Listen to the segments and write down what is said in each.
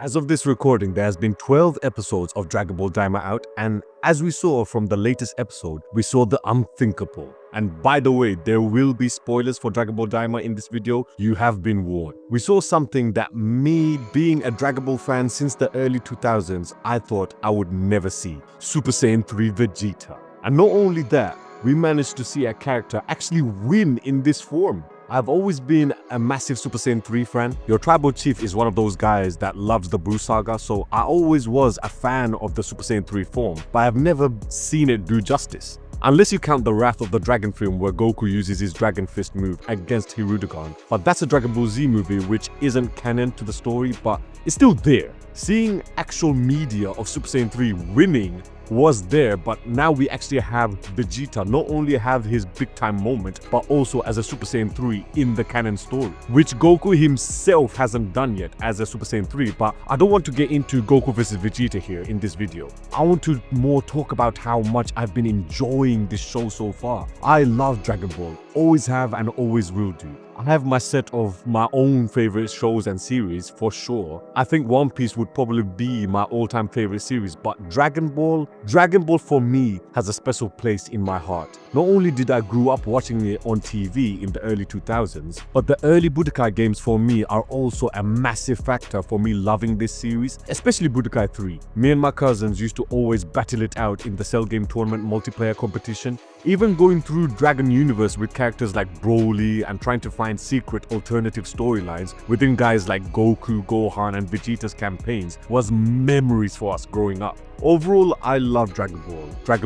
As of this recording, there has been 12 episodes of Dragon Ball Daima out, and as we saw from the latest episode, we saw the unthinkable. And by the way, there will be spoilers for Dragon Ball Daima in this video. You have been warned. We saw something that me, being a Dragon Ball fan since the early 2000s, I thought I would never see. Super Saiyan 3 Vegeta. And not only that, we managed to see a character actually win in this form. I've always been a massive Super Saiyan 3 fan. Your tribal chief is one of those guys that loves the Buu saga, so I always was a fan of the Super Saiyan 3 form, but I've never seen it do justice. Unless you count the Wrath of the Dragon film where Goku uses his Dragon Fist move against Hirudegarn. But that's a Dragon Ball Z movie which isn't canon to the story, but it's still there. Seeing actual media of Super Saiyan 3 winning was there, but now we actually have Vegeta not only have his big time moment, but also as a Super Saiyan 3 in the canon story, which Goku himself hasn't done yet as a Super Saiyan 3. But I don't want to get into Goku vs Vegeta here in this video. I want to more talk about how much I've been enjoying this show so far. I love Dragon Ball, always have and always will do. I have my set of my own favorite shows and series for sure. I think One Piece would probably be my all-time favorite series, but Dragon Ball for me has a special place in my heart. Not only did I grow up watching it on TV in the early 2000s, but the early Budokai games for me are also a massive factor for me loving this series, especially Budokai 3. Me and my cousins used to always battle it out in the Cell Game Tournament multiplayer competition. Even going through Dragon Universe with characters like Broly and trying to find secret alternative storylines within guys like Goku, Gohan and Vegeta's campaigns was memories for us growing up. Overall, I love Dragon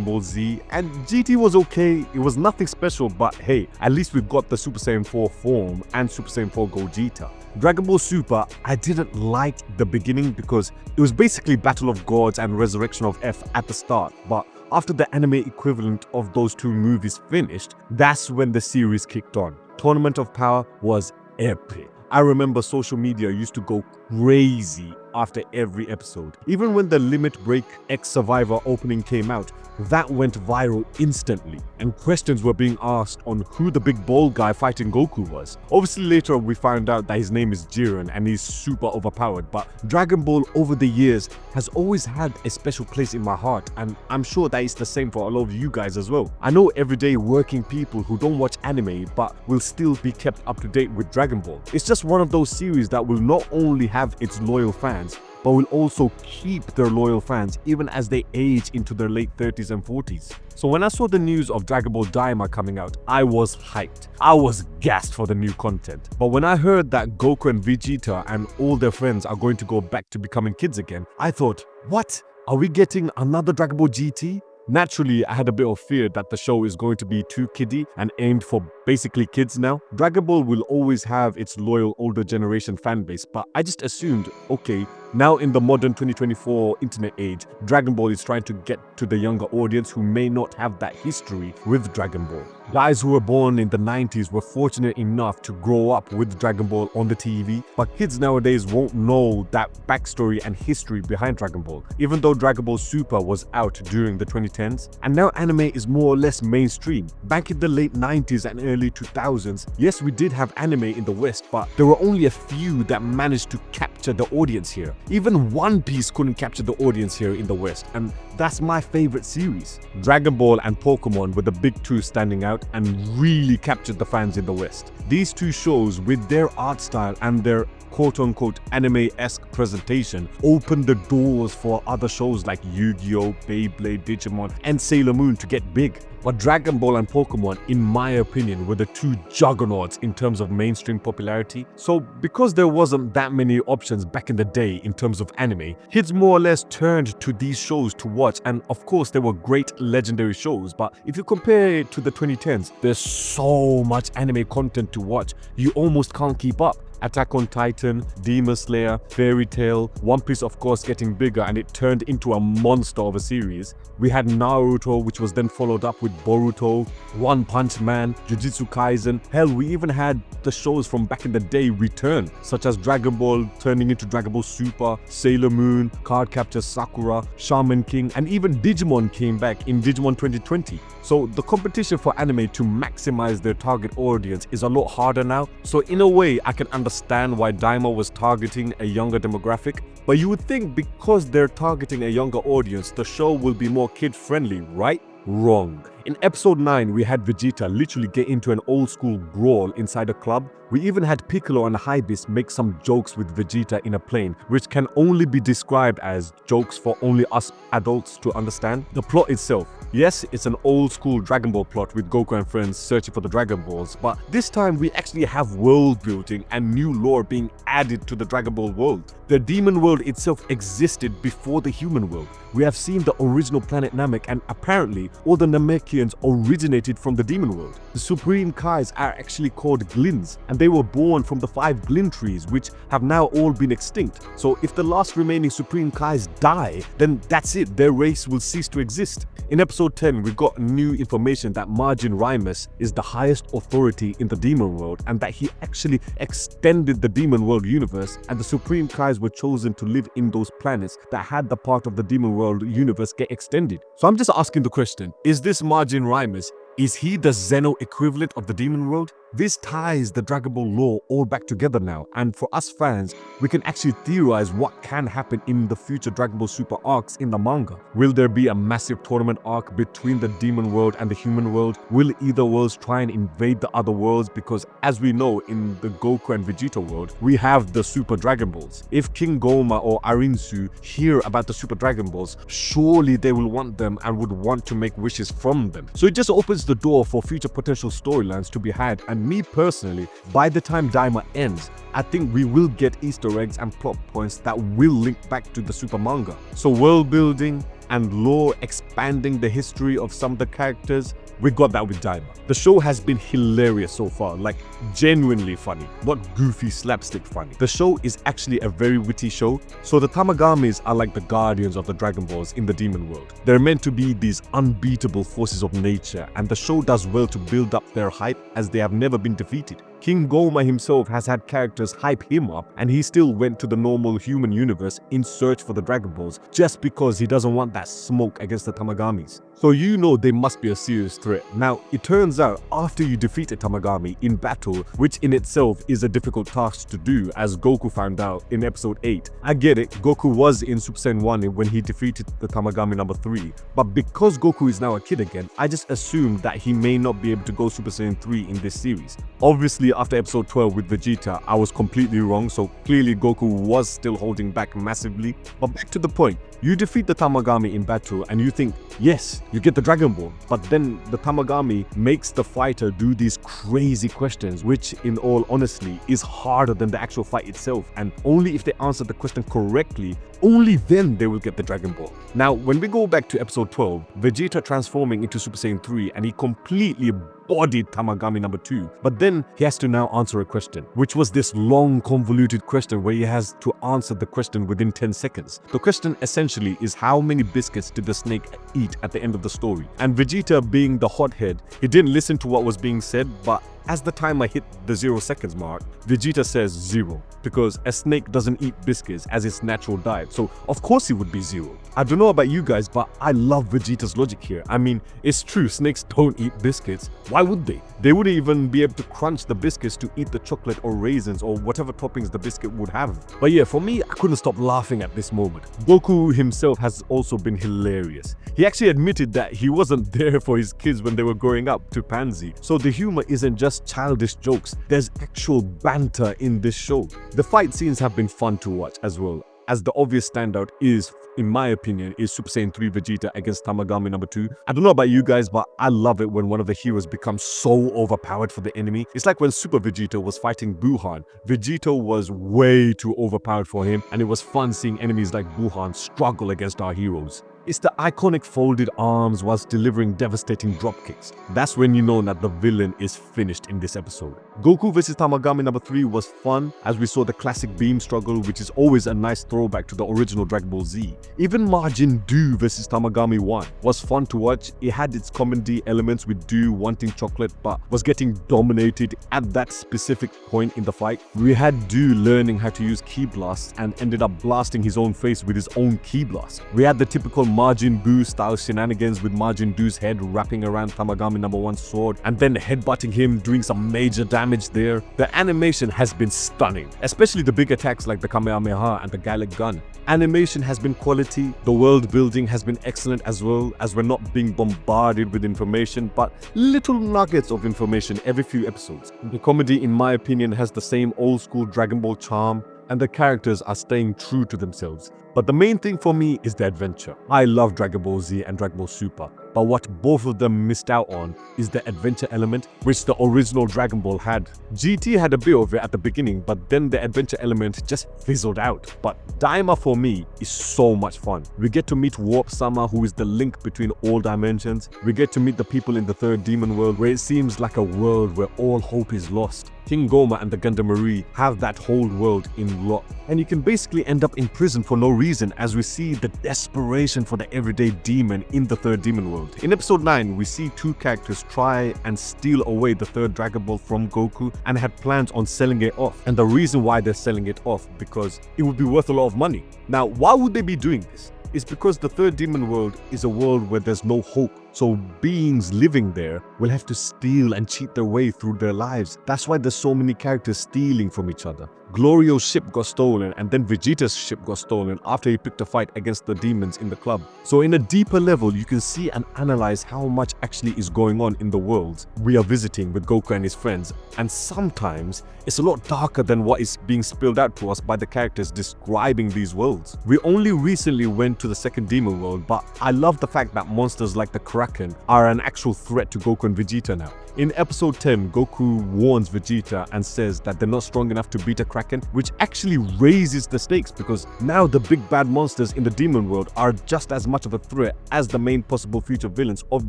Ball Z, and GT was okay. It was nothing special, but hey, at least we've got the Super Saiyan 4 form and Super Saiyan 4 Gogeta. Dragon Ball Super, I didn't like the beginning because it was basically Battle of Gods and Resurrection of F at the start, but after the anime equivalent of those two movies finished, that's when the series kicked on. Tournament of Power was epic. I remember social media used to go crazy after every episode. Even when the Limit Break X Survivor opening came out, that went viral instantly, and questions were being asked on who the big bald guy fighting Goku was. Obviously later we found out that his name is Jiren and he's super overpowered, but Dragon Ball over the years has always had a special place in my heart, and I'm sure that it's the same for a lot of you guys as well. I know everyday working people who don't watch anime but will still be kept up to date with Dragon Ball. It's just one of those series that will not only have its loyal fans, but will also keep their loyal fans even as they age into their late 30s and 40s. So when I saw the news of Dragon Ball Daima coming out, I was hyped. I was gassed for the new content. But when I heard that Goku and Vegeta and all their friends are going to go back to becoming kids again, I thought, what? Are we getting another Dragon Ball GT? Naturally, I had a bit of fear that the show is going to be too kiddie and aimed for basically kids now. Dragon Ball will always have its loyal older generation fan base, but I just assumed, okay, now in the modern 2024 internet age, Dragon Ball is trying to get to the younger audience who may not have that history with Dragon Ball. Guys who were born in the 90s were fortunate enough to grow up with Dragon Ball on the TV, but kids nowadays won't know that backstory and history behind Dragon Ball, even though Dragon Ball Super was out during the 2010s, and now anime is more or less mainstream. Back in the late 90s and early 2000s, yes, we did have anime in the West, but there were only a few that managed to capture the audience here. Even One Piece couldn't capture the audience here in the West, and that's my favorite series. Dragon Ball and Pokemon were the big two standing out and really captured the fans in the West. These two shows, with their art style and their quote-unquote anime-esque presentation, opened the doors for other shows like Yu-Gi-Oh!, Beyblade, Digimon and Sailor Moon to get big. But Dragon Ball and Pokemon, in my opinion, were the two juggernauts in terms of mainstream popularity. So because there wasn't that many options back in the day in terms of anime, kids more or less turned to these shows to watch, and of course they were great legendary shows, but if you compare it to the 2010s, there's so much anime content to watch, you almost can't keep up. Attack on Titan, Demon Slayer, Fairy Tail, One Piece of course getting bigger and it turned into a monster of a series. We had Naruto, which was then followed up with Boruto, One Punch Man, Jujutsu Kaisen. Hell, we even had the shows from back in the day return, such as Dragon Ball turning into Dragon Ball Super, Sailor Moon, Cardcaptor Sakura, Shaman King, and even Digimon came back in Digimon 2020. So the competition for anime to maximize their target audience is a lot harder now. So in a way, I can understand why Daima was targeting a younger demographic, But you would think because they're targeting a younger audience, the show will be more kid-friendly, right? Wrong. In episode 9, we had Vegeta literally get into an old school brawl inside a club. We even had Piccolo and Hybeast make some jokes with Vegeta in a plane, which can only be described as jokes for only us adults to understand. The plot itself, yes, it's an old school Dragon Ball plot with Goku and friends searching for the Dragon Balls, but this time we actually have world building and new lore being added to the Dragon Ball world. The demon world itself existed before the human world. We have seen the original planet Namek, and apparently all the Namekians originated from the demon world. The Supreme Kais are actually called Glins, and they were born from the 5 Glin trees, which have now all been extinct. So if the last remaining Supreme Kais die, then that's it, their race will cease to exist. In episode 10, we got new information that Margin Rimus is the highest authority in the demon world, and that he actually extended the demon world universe, and the Supreme Kais were chosen to live in those planets that had the part of the demon world universe get extended. So I'm just asking the question, is this Margin Rimus, is he the Zeno equivalent of the demon world? This ties the Dragon Ball lore all back together now, and for us fans, we can actually theorize what can happen in the future Dragon Ball Super arcs in the manga. Will there be a massive tournament arc between the demon world and the human world? Will either worlds try and invade the other worlds? Because as we know, in the Goku and Vegeta world, we have the Super Dragon Balls. If King Goma or Arinsu hear about the Super Dragon Balls, surely they will want them and would want to make wishes from them. So it just opens the door for future potential storylines to be had, and me personally, by the time Daima ends, I think we will get Easter eggs and plot points that will link back to the Super manga. So world building and lore expanding the history of some of the characters, we got that with Daima. The show has been hilarious so far, like genuinely funny, not goofy slapstick funny. The show is actually a very witty show. So the Tamagamis are like the guardians of the Dragon Balls in the demon world. They're meant to be these unbeatable forces of nature, and the show does well to build up their hype as they have never been defeated. King Goma himself has had characters hype him up, and he still went to the normal human universe in search for the Dragon Balls just because he doesn't want that smoke against the Tamagamis. So you know they must be a serious threat. Now, it turns out after you defeat a Tamagami in battle, which in itself is a difficult task to do, as Goku found out in episode 8. I get it, Goku was in Super Saiyan 1 when he defeated the Tamagami number 3, but because Goku is now a kid again, I just assumed that he may not be able to go Super Saiyan 3 in this series. Obviously, after episode 12 with Vegeta, I was completely wrong, so clearly Goku was still holding back massively. But back to the point, you defeat the Tamagami in battle and you think, yes, you get the Dragon Ball, but then the Tamagami makes the fighter do these crazy questions, which in all honesty is harder than the actual fight itself, and only if they answer the question correctly, only then they will get the Dragon Ball. Now, when we go back to episode 12, Vegeta transforming into Super Saiyan 3 and he completely bodied Tamagami number 2, but then he has to now answer a question, which was this long convoluted question where he has to answer the question within 10 seconds. The question essentially is, how many biscuits did the snake eat at the end of the story? And Vegeta, being the hothead, he didn't listen to what was being said, but as the timer hit the 0 seconds mark, Vegeta says 0, because a snake doesn't eat biscuits as its natural diet, so of course it would be 0. I don't know about you guys, but I love Vegeta's logic here. I mean, it's true, snakes don't eat biscuits. Why would they? They wouldn't even be able to crunch the biscuits to eat the chocolate or raisins or whatever toppings the biscuit would have. But yeah, for me, I couldn't stop laughing at this moment. Goku himself has also been hilarious. He actually admitted that he wasn't there for his kids when they were growing up to Pansy, so the humor isn't just childish jokes, there's actual banter in this show. The fight scenes have been fun to watch as well, as the obvious standout is, in my opinion, is Super Saiyan 3 Vegeta against Tamagami number 2. I don't know about you guys, but I love it when one of the heroes becomes so overpowered for the enemy. It's like when Super Vegeta was fighting Buhan. Vegeta was way too overpowered for him, and it was fun seeing enemies like Buhan struggle against our heroes. It's the iconic folded arms whilst delivering devastating dropkicks. That's when you know that the villain is finished in this episode. Goku vs Tamagami number 3 was fun, as we saw the classic beam struggle, which is always a nice throwback to the original Dragon Ball Z. Even Majin Buu vs Tamagami 1 was fun to watch. It had its comedy elements with Buu wanting chocolate but was getting dominated at that specific point in the fight. We had Buu learning how to use Ki Blast and ended up blasting his own face with his own Ki Blast. We had the typical Majin Buu style shenanigans with Majin Buu's head wrapping around Tamagami number 1's sword and then headbutting him, doing some major damage damage there. The animation has been stunning, especially the big attacks like the Kamehameha and the Gallic gun. Animation has been quality, the world building has been excellent as well, as we're not being bombarded with information, but little nuggets of information every few episodes. The comedy, in my opinion, has the same old school Dragon Ball charm, and the characters are staying true to themselves. But the main thing for me is the adventure. I love Dragon Ball Z and Dragon Ball Super, but what both of them missed out on is the adventure element, which the original Dragon Ball had. GT had a bit of it at the beginning, but then the adventure element just fizzled out. But Daima for me is so much fun. We get to meet Warp Sama, who is the link between all dimensions. We get to meet the people in the third demon world, where it seems like a world where all hope is lost. King Goma and the Gundam Marie have that whole world in lock, and you can basically end up in prison for no reason, as we see the desperation for the everyday demon in the third demon world. In episode 9, we see two characters try and steal away the third Dragon Ball from Goku and had plans on selling it off. And the reason why they're selling it off, because it would be worth a lot of money. Now, why would they be doing this? It's because the third demon world is a world where there's no hope. So beings living there will have to steal and cheat their way through their lives. That's why there's so many characters stealing from each other. Glorio's ship got stolen, and then Vegeta's ship got stolen after he picked a fight against the demons in the club. So in a deeper level, you can see and analyze how much actually is going on in the world we are visiting with Goku and his friends. And sometimes it's a lot darker than what is being spilled out to us by the characters describing these worlds. We only recently went to the second demon world, but I love the fact that monsters like the Kraken are an actual threat to Goku and Vegeta now. In episode 10, Goku warns Vegeta and says that they're not strong enough to beat a Kraken, which actually raises the stakes because now the big bad monsters in the demon world are just as much of a threat as the main possible future villains of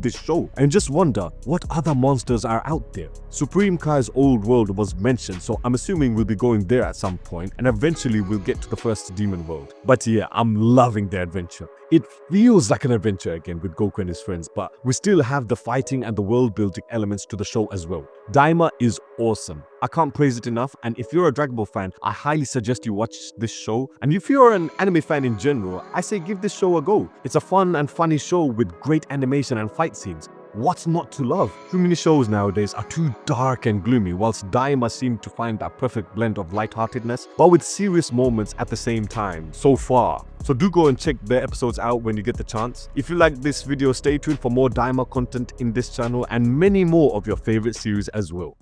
this show. And just wonder, what other monsters are out there? Supreme Kai's old world was mentioned, so I'm assuming we'll be going there at some point, and eventually we'll get to the first demon world. But yeah, I'm loving the adventure. It feels like an adventure again with Goku and his friends, but we still have the fighting and the world building elements to the show as well. Daima is awesome. I can't praise it enough, and if you're a Dragon Ball fan, I highly suggest you watch this show. And if you're an anime fan in general, I say give this show a go. It's a fun and funny show with great animation and fight scenes. What's not to love? Too many shows nowadays are too dark and gloomy, whilst Daima seemed to find that perfect blend of lightheartedness, but with serious moments at the same time, so far. So do go and check their episodes out when you get the chance. If you like this video, stay tuned for more Daima content in this channel and many more of your favorite series as well.